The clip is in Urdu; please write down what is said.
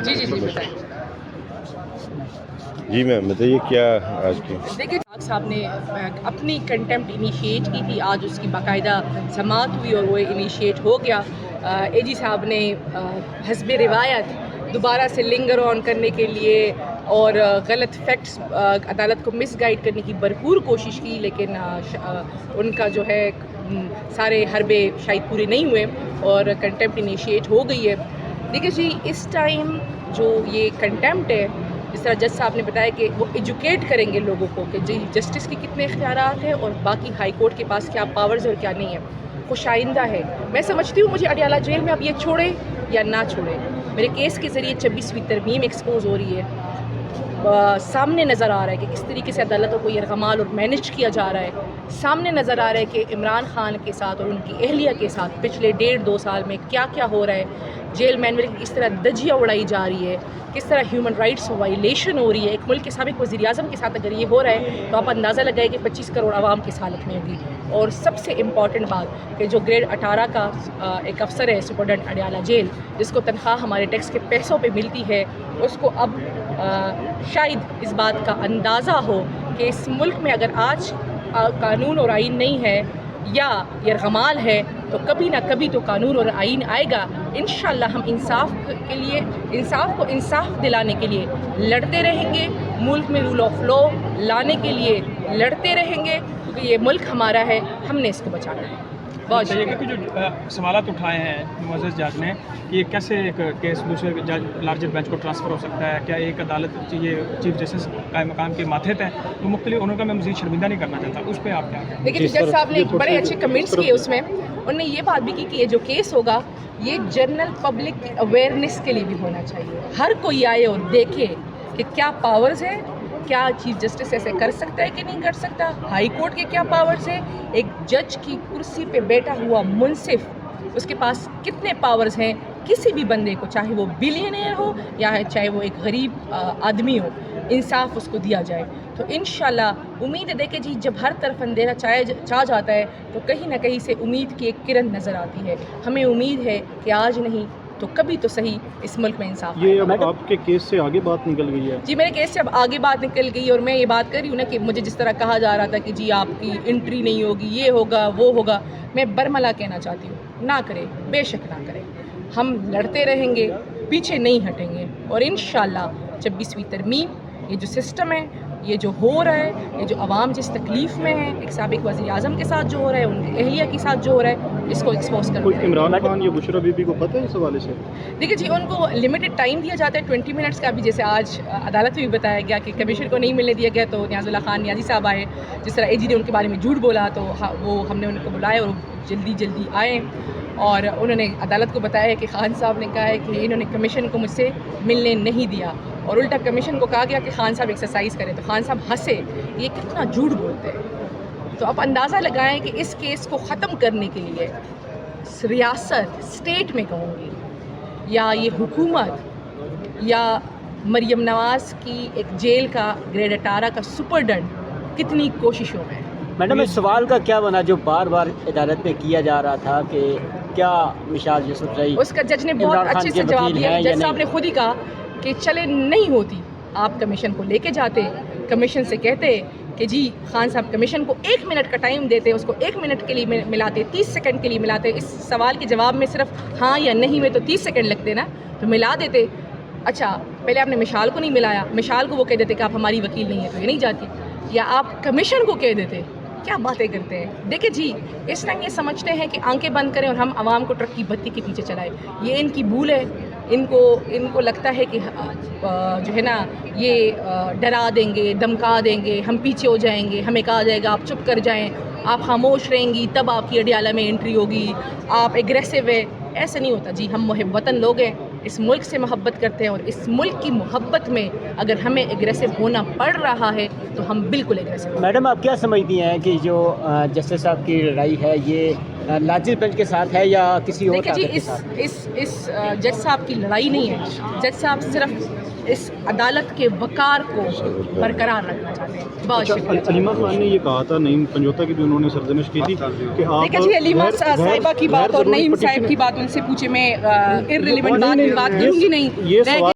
جی جی جی بتائیں. جی میم بتائیے کیا آج کی. دیکھیے صاحب نے اپنی کنٹمپٹ انیشیٹ کی تھی، آج اس کی باقاعدہ سماعت ہوئی اور وہ انیشیٹ ہو گیا. اے جی صاحب نے حسب روایت دوبارہ سے لنگر آن کرنے کے لیے اور غلط فیکٹس عدالت کو مس گائیڈ کرنے کی بھرپور کوشش کی، لیکن ان کا جو ہے سارے حربے شاید پورے نہیں ہوئے اور کنٹمپٹ انیشیٹ ہو گئی ہے. دیکھیے جی اس ٹائم جو یہ کنٹمپٹ ہے، جس طرح جج صاحب نے بتایا کہ وہ ایجوکیٹ کریں گے لوگوں کو کہ جی جسٹس کے کتنے اختیارات ہیں اور باقی ہائی کورٹ کے پاس کیا پاورز اور کیا نہیں ہے. خوش آئندہ ہے. میں سمجھتی ہوں مجھے اڈیالہ جیل میں اب یہ چھوڑے یا نہ چھوڑے. میرے کیس کے ذریعے 26ویں ترمیم ایکسپوز ہو رہی ہے. سامنے نظر آ رہا ہے کہ کس طریقے سے عدالتوں کو یہ رغمال اور مینیج کیا جا رہا ہے. سامنے نظر آ رہا ہے کہ عمران خان کے ساتھ اور ان کی اہلیہ کے ساتھ پچھلے 1.5-2 سال میں کیا کیا ہو رہا ہے. جیل مینول کی کس طرح دجیاں اڑائی جا رہی ہے، کس طرح ہیومن رائٹس وائلیشن ہو رہی ہے. ایک ملک کے سابق وزیر اعظم کے ساتھ اگر یہ ہو رہا ہے تو آپ اندازہ لگائے کہ 25 کروڑ عوام کس حالت میں ہوگی. اور سب سے امپورٹنٹ بات کہ جو گریڈ 18 کا ایک افسر ہے سپرڈنٹ اڈیالہ جیل، جس کو تنخواہ ہمارے ٹیکس کے پیسوں پہ ملتی ہے، اس کو اب شاید اس بات کا اندازہ ہو کہ اس ملک میں اگر آج قانون اور آئین نہیں ہے یا یرغمال ہے تو کبھی نہ کبھی تو قانون اور آئین آئے گا. انشاءاللہ ہم انصاف کے لیے، انصاف کو انصاف دلانے کے لیے لڑتے رہیں گے. ملک میں رول آف لا لانے کے لیے لڑتے رہیں گے کیونکہ یہ ملک ہمارا ہے، ہم نے اس کو بچانا ہے. بہت شکریہ. کہ جو سوالات اٹھائے ہیں معزز جج نے کہ یہ کیسے ایک کیس دوسرے جج لارجر بینچ کو ٹرانسفر ہو سکتا ہے، کیا ایک عدالت یہ چیف جسٹس قائم مقام کے ماتھے تھے تو مختلف انہوں کا میں مزید شرمندہ نہیں کرنا چاہتا، اس پہ آپ کیا کہیں؟ دیکھیے جج صاحب نے بڑے اچھے کمنٹس کیے اس میں. انہوں نے یہ بات بھی کی کہ یہ جو کیس ہوگا یہ جنرل پبلک کی اویئرنیس کے لیے بھی ہونا چاہیے. ہر کوئی آئے اور دیکھے کہ کیا پاورز ہیں، کیا چیف جسٹس ایسے کر سکتا ہے کہ نہیں کر سکتا، ہائی کورٹ کے کیا پاورز ہیں، ایک جج کی کرسی پہ بیٹھا ہوا منصف اس کے پاس کتنے پاورز ہیں. کسی بھی بندے کو چاہے وہ بلینئر ہو یا چاہے وہ ایک غریب آدمی ہو، انصاف اس کو دیا جائے. تو انشاءاللہ امید ہے. دیکھیں جی جب ہر طرف اندھیرا چھا جاتا ہے تو کہیں نہ کہیں سے امید کی ایک کرن نظر آتی ہے. ہمیں امید ہے کہ آج نہیں تو کبھی تو صحیح اس ملک میں انصاف. یہ اب آپ کے کیس سے آگے بات نکل گئی ہے؟ جی میرے کیس سے اب آگے بات نکل گئی اور میں یہ بات کر رہی ہوں نا کہ مجھے جس طرح کہا جا رہا تھا کہ جی آپ کی انٹری نہیں ہوگی، یہ ہوگا وہ ہوگا، میں برملا کہنا چاہتی ہوں نہ کرے، بے شک نہ کرے. ہم لڑتے رہیں گے، پیچھے نہیں ہٹیں گے اور انشاءاللہ 26ویں ترمیم یہ جو سسٹم ہے، یہ جو ہو رہا ہے، یہ جو عوام جس تکلیف میں ہے، ایک سابق وزیر اعظم کے ساتھ جو ہو رہا ہے، ان کی اہلیہ کے ساتھ جو ہو رہا ہے، اس کو ایکسپوز کرنا ہے. عمران خان یا بشرا بی بی کو پتہ ہے اس حوالے سے؟ دیکھیے جی ان کو لمیٹڈ ٹائم دیا جاتا ہے 20 منٹس کا. بھی جیسے آج عدالت میں بھی بتایا گیا کہ کمیشن کو نہیں ملنے دیا گیا تو نیاز اللہ خان نیازی صاحب آئے. جس طرح اے جی نے ان کے بارے میں جھوٹ بولا تو وہ ہم نے ان کو بلایا اور جلدی آئے اور انہوں نے عدالت کو بتایا کہ خان صاحب نے کہا ہے کہ انہوں نے کمیشن کو مجھ سے ملنے نہیں دیا اور الٹا کمیشن کو کہا گیا کہ خان صاحب ایکسرسائز کریں تو خان صاحب ہنسے. یہ کتنا جھوٹ بولتے ہیں. تو آپ اندازہ لگائیں کہ اس کیس کو ختم کرنے کے لیے ریاست، اسٹیٹ میں کہوں گی، یا یہ حکومت یا مریم نواز کی ایک جیل کا گریڈ 18 کا سپرڈنٹ کتنی کوششوں میں. میڈم اس سوال کا کیا بنا جو بار بار عدالت میں کیا جا رہا تھا کہ کیا مشال یوسف رئی، اس کا جج نے بہت اچھے سے جواب دیا. جج صاحب نے خود ہی کہا کہ چلے نہیں ہوتی آپ کمیشن کو لے کے جاتے، کمیشن سے کہتے کہ جی خان صاحب کمیشن کو 1 منٹ کا ٹائم دیتے، اس کو 1 منٹ کے لیے ملاتے، 30 سیکنڈ کے لیے ملاتے. اس سوال کے جواب میں صرف ہاں یا نہیں میں تو 30 سیکنڈ لگتے نا، تو ملا دیتے. اچھا پہلے آپ نے مشال کو نہیں ملایا، مشال کو وہ کہہ دیتے کہ آپ ہماری وکیل نہیں ہیں تو یہ نہیں جاتی، یا آپ کمیشن کو کہہ دیتے. کیا باتیں کرتے ہیں. دیکھیں جی اس ٹائم یہ سمجھتے ہیں کہ آنکھیں بند کریں اور ہم عوام کو ٹرک کی بتی کے پیچھے چلائیں. یہ ان کی بھول ہے. ان کو لگتا ہے کہ جو ہے نا یہ ڈرا دیں گے، دمکا دیں گے، ہم پیچھے ہو جائیں گے، ہمیں کہا جائے گا آپ چپ کر جائیں، آپ خاموش رہیں گی تب آپ کی اڈیالہ میں انٹری ہوگی، آپ ایگریسو ہے. ایسا نہیں ہوتا جی. ہم محب وطن لوگ ہیں، اس ملک سے محبت کرتے ہیں اور اس ملک کی محبت میں اگر ہمیں ایگریسو ہونا پڑ رہا ہے تو ہم بالکل ایگریسو ہیں. میڈم آپ کیا سمجھتی ہیں کہ جو جسٹس صاحب کی لڑائی ہے یہ لارجر بینچ کے ساتھ ہے یا کسی اور دیکھیں جی طاقت کے ساتھ؟ اس جج صاحب کی لڑائی نہیں ہے. جج صاحب صرف اس عدالت کے وقار کو برقرار رکھنا چاہتے ہیں. بہت شکریہ. علیمہ خان نے یہ کہا تھا نعیم پنجوتا کی بھی انہوں نے سرزنش کی تھی کہ آپ دیکھیں جی، علیمہ صاحبہ کی بات اور نعیم صاحب کی بات ان سے پوچھے، میں irrelevant بات کروں گی نہیں. یہ سوال